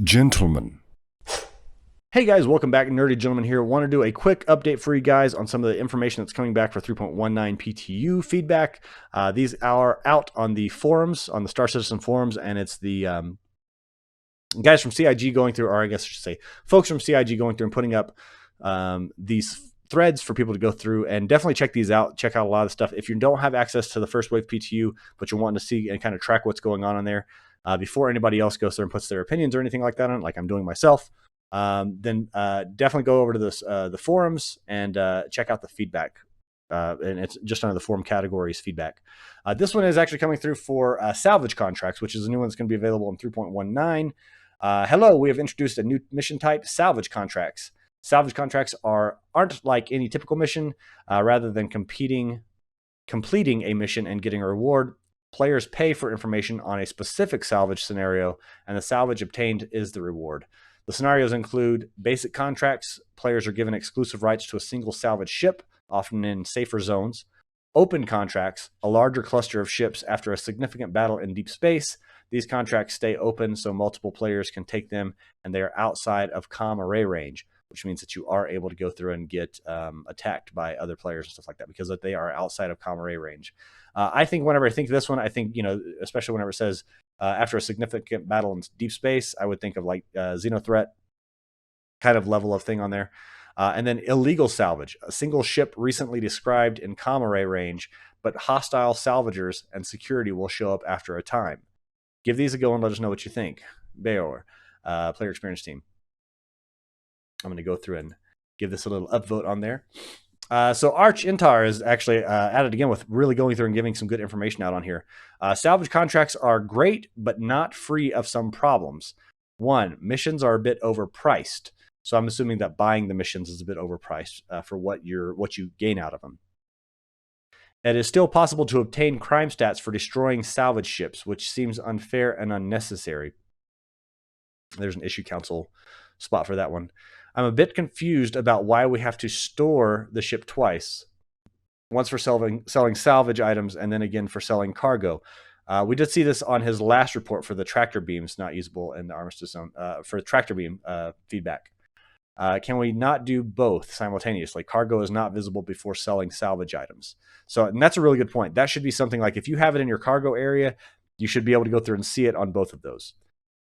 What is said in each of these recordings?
Gentlemen. Hey guys, welcome back. Nerdy Gentleman here. Want to do a quick update for you guys on some of the information that's coming back for 3.19 PTU feedback. These are out on the forums, on the Star Citizen forums, and it's the guys from CIG going through, or I guess I should say folks from CIG going through and putting up these threads for people to go through, and definitely check these out. Check out a lot of the stuff. If you don't have access to the First Wave PTU, but you're wanting to see and kind of track what's going on in there before anybody else goes there and puts their opinions or anything like that on it, like I'm doing myself, then definitely go over to the forums and check out the feedback. And it's just under the forum categories feedback. This one is actually coming through for salvage contracts, which is a new one that's going to be available in 3.19. Hello, we have introduced a new mission type, salvage contracts. Salvage contracts aren't like any typical mission. Rather than completing a mission and getting a reward, players pay for information on a specific salvage scenario, and the salvage obtained is the reward. The scenarios include basic contracts. Players are given exclusive rights to a single salvage ship, often in safer zones. Open contracts, a larger cluster of ships after a significant battle in deep space. These contracts stay open so multiple players can take them, and they are outside of comm array range, which means that you are able to go through and get attacked by other players and stuff like that because they are outside of comm array range. I think whenever I think of this one, I think, especially whenever it says after a significant battle in deep space, I would think of like Xenothreat kind of level of thing on there. And then illegal salvage, a single ship recently described in comm array range, but hostile salvagers and security will show up after a time. Give these a go and let us know what you think. Bayor, player experience team. I'm going to go through and give this a little upvote on there. So Arch Intar is actually added again with really going through and giving some good information out on here. Salvage contracts are great, but not free of some problems. One, missions are a bit overpriced. So I'm assuming that buying the missions is a bit overpriced for what you gain out of them. It is still possible to obtain crime stats for destroying salvage ships, which seems unfair and unnecessary. There's an issue council spot for that one. I'm a bit confused about why we have to store the ship twice. Once for selling salvage items and then again for selling cargo. We did see this on his last report for the tractor beams not usable in the Armistice Zone, for the tractor beam feedback. Can we not do both simultaneously? Cargo is not visible before selling salvage items. So, and that's a really good point. That should be something like if you have it in your cargo area, you should be able to go through and see it on both of those.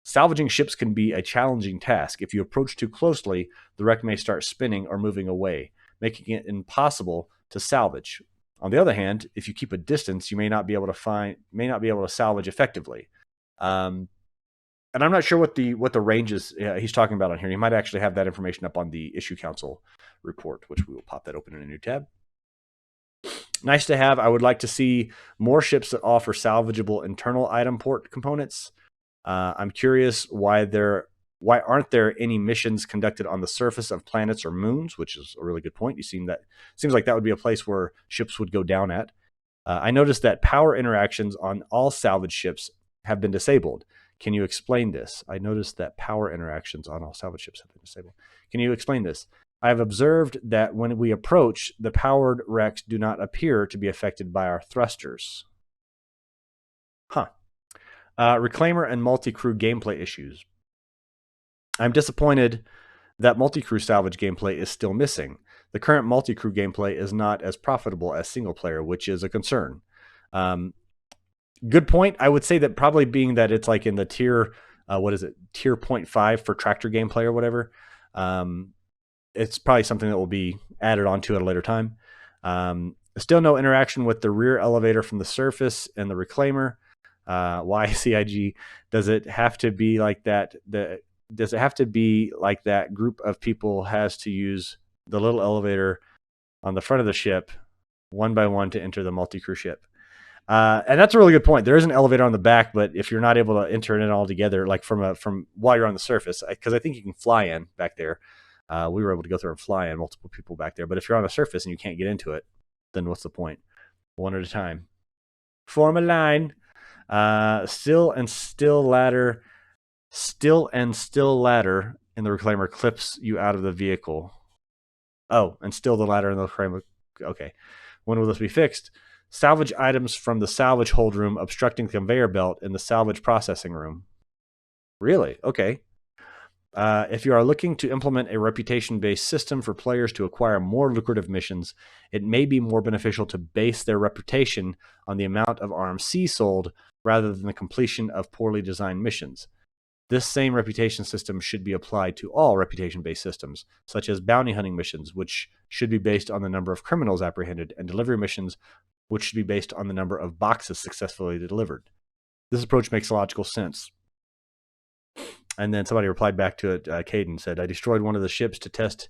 Salvaging ships can be a challenging task. If you approach too closely, the wreck may start spinning or moving away, making it impossible to salvage. On the other hand, if you keep a distance, you may not be able to salvage effectively. And I'm not sure what the ranges he's talking about on here. He might actually have that information up on the Issue Council report, which we will pop that open in a new tab. Nice to have. I would like to see more ships that offer salvageable internal item port components. I'm curious why aren't there any missions conducted on the surface of planets or moons, which is a really good point. Seems like that would be a place where ships would go down at. I noticed that power interactions on all salvage ships have been disabled. Can you explain this? I noticed that power interactions on all salvage ships have been disabled. Can you explain this? I have observed that when we approach, the powered wrecks do not appear to be affected by our thrusters. Huh. Reclaimer and multi-crew gameplay issues. I'm disappointed that multi-crew salvage gameplay is still missing. The current multi-crew gameplay is not as profitable as single player, which is a concern. Good point. I would say that probably being that it's like in the tier, tier 0.5 for tractor gameplay or whatever. It's probably something that will be added onto at a later time. Still no interaction with the rear elevator from the surface and the reclaimer. Why CIG? Does it have to be like that? Does it have to be like that group of people has to use the little elevator on the front of the ship one by one to enter the multi-crew ship? And that's a really good point. There is an elevator on the back, but if you're not able to enter it all together, like from while you're on the surface, because I think you can fly in back there. We were able to go through and fly in multiple people back there. But if you're on the surface and you can't get into it, then what's the point? One at a time. Form a line. Still and still ladder in the reclaimer clips you out of the vehicle. Oh, and still the ladder in the reclaimer. Okay. When will this be fixed? Salvage items from the salvage hold room obstructing the conveyor belt in the salvage processing room. Really? Okay. If you are looking to implement a reputation-based system for players to acquire more lucrative missions, it may be more beneficial to base their reputation on the amount of RMC sold rather than the completion of poorly designed missions. This same reputation system should be applied to all reputation-based systems, such as bounty hunting missions, which should be based on the number of criminals apprehended, and delivery missions, which should be based on the number of boxes successfully delivered. This approach makes logical sense. And then somebody replied back to it. Caden said, I destroyed one of the ships to test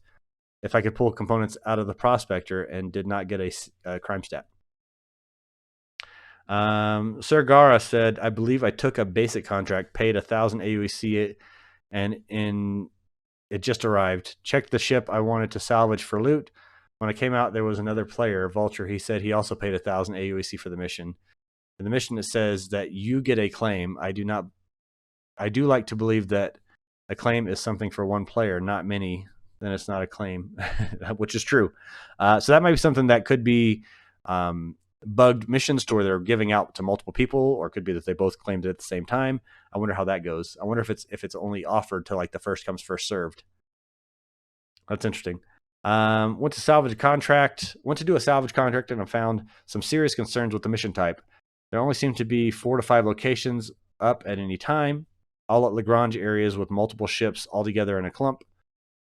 if I could pull components out of the prospector and did not get a crime stat. Sir Gara said, I believe I took a basic contract, paid 1,000 AUEC, and it just arrived. Checked the ship I wanted to salvage for loot. When I came out, there was another player, Vulture. He said he also paid 1,000 AUEC for the mission. In the mission, it says that you get a claim. I do like to believe that a claim is something for one player, not many. Then it's not a claim, which is true. So that might be something that could be bugged missions to where they're giving out to multiple people, or it could be that they both claimed it at the same time. I wonder how that goes. I wonder if it's only offered to like the first comes first served. That's interesting. Went to do a salvage contract, and I found some serious concerns with the mission type. There only seem to be 4 to 5 locations up at any time, all at Lagrange areas with multiple ships all together in a clump.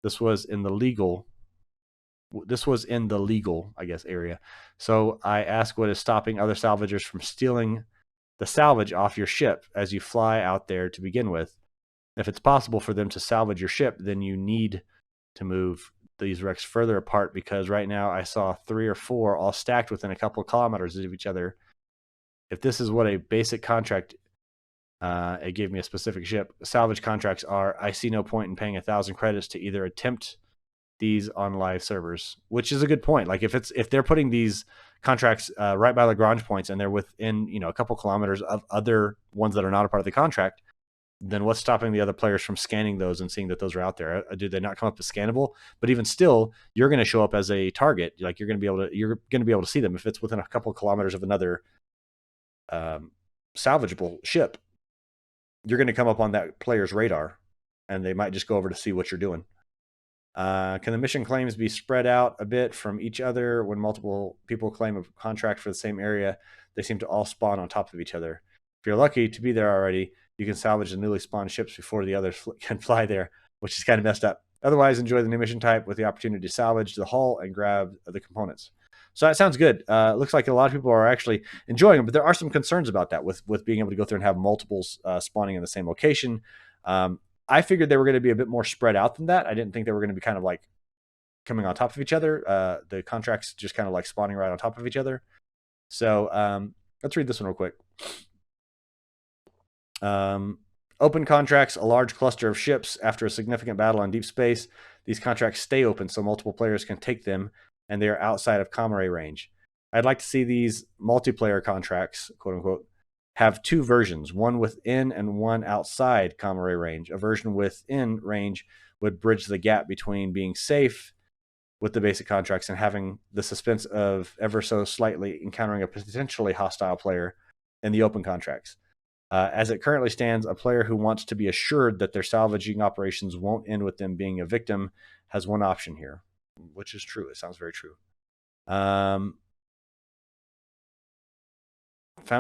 This was in the legal, I guess, area. So I ask, what is stopping other salvagers from stealing the salvage off your ship as you fly out there to begin with? If it's possible for them to salvage your ship, then you need to move these wrecks further apart, because right now I saw 3 or 4 all stacked within a couple of kilometers of each other. If this is what a basic contract, it gave me a specific ship. Salvage contracts are, I see no point in paying 1,000 credits to either attempt these on live servers, which is a good point. Like if they're putting these contracts right by Lagrange points and they're within a couple kilometers of other ones that are not a part of the contract, then what's stopping the other players from scanning those and seeing that those are out there? Do they not come up as scannable? But even still, you're going to show up as a target. Like you're going to be able to see them if it's within a couple of kilometers of another salvageable ship. You're going to come up on that player's radar, and they might just go over to see what you're doing. Can the mission claims be spread out a bit from each other? When multiple people claim a contract for the same area, they seem to all spawn on top of each other. If you're lucky to be there already, you can salvage the newly spawned ships before the others can fly there, which is kind of messed up. Otherwise, enjoy the new mission type with the opportunity to salvage the hull and grab the components. So that sounds good. Looks like a lot of people are actually enjoying them, but there are some concerns about that with being able to go through and have multiples spawning in the same location. I figured they were going to be a bit more spread out than that. I didn't think they were going to be kind of like coming on top of each other. The contracts just kind of like spawning right on top of each other. So let's read this one real quick. Open contracts, a large cluster of ships after a significant battle on deep space. These contracts stay open so multiple players can take them, and they are outside of comm range. I'd like to see these multiplayer contracts, quote unquote, have 2 versions, one within and one outside comm range. A version within range would bridge the gap between being safe with the basic contracts and having the suspense of ever so slightly encountering a potentially hostile player in the open contracts. As it currently stands, a player who wants to be assured that their salvaging operations won't end with them being a victim has one option here, which is true. It sounds very true. Found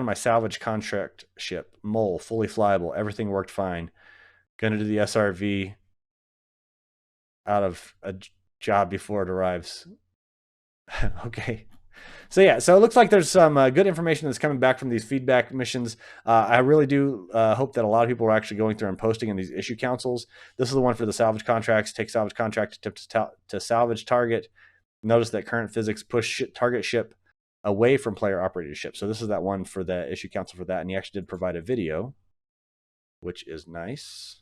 my salvage contract ship, Mole, fully flyable. Everything worked fine. Gonna do the SRV out of a job before it arrives. Okay. So yeah, so it looks like there's some good information that's coming back from these feedback missions. I really do hope that a lot of people are actually going through and posting in these issue councils. This is the one for the salvage contracts. Take salvage contract to salvage target. Notice that current physics push target ship away from player operated ship. So this is that one for the issue council for that, and he actually did provide a video, which is nice.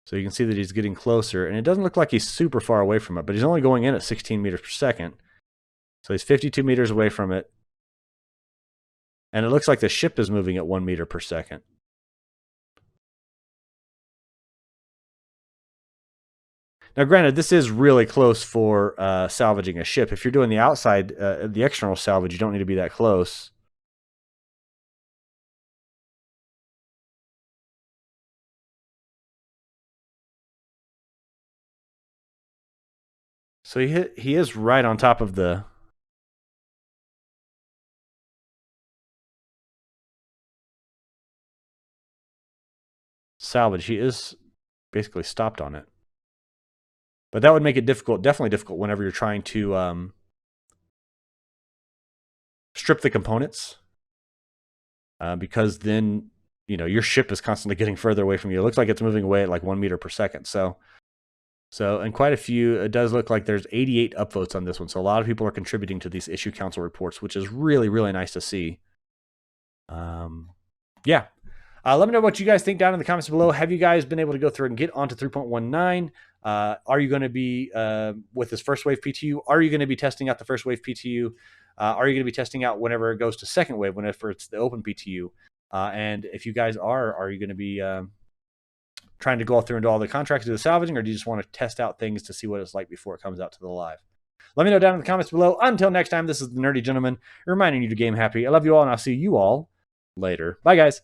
So you can see that he's getting closer, and it doesn't look like he's super far away from it, but he's only going in at 16 meters per second. So he's 52 meters away from it. And it looks like the ship is moving at 1 meter per second. Now, granted, this is really close for salvaging a ship. If you're doing the outside, the external salvage, you don't need to be that close. So he is right on top of the salvage. He is basically stopped on it. But that would make it difficult, definitely difficult whenever you're trying to strip the components. Because then, you know, your ship is constantly getting further away from you. It looks like it's moving away at like 1 meter per second. So and quite a few, it does look like there's 88 upvotes on this one. So a lot of people are contributing to these issue council reports, which is really, really nice to see. Yeah. Let me know what you guys think down in the comments below. Have you guys been able to go through and get onto 3.19? Are you going to be, with this first wave PTU, are you going to be testing out the first wave PTU? Are you going to be testing out whenever it goes to second wave, whenever it's the open PTU? And if you guys are you going to be trying to go through and do all the contracts, do the salvaging, or do you just want to test out things to see what it's like before it comes out to the live? Let me know down in the comments below. Until next time, this is the Nerdy Gentleman reminding you to game happy. I love you all, and I'll see you all later. Bye, guys.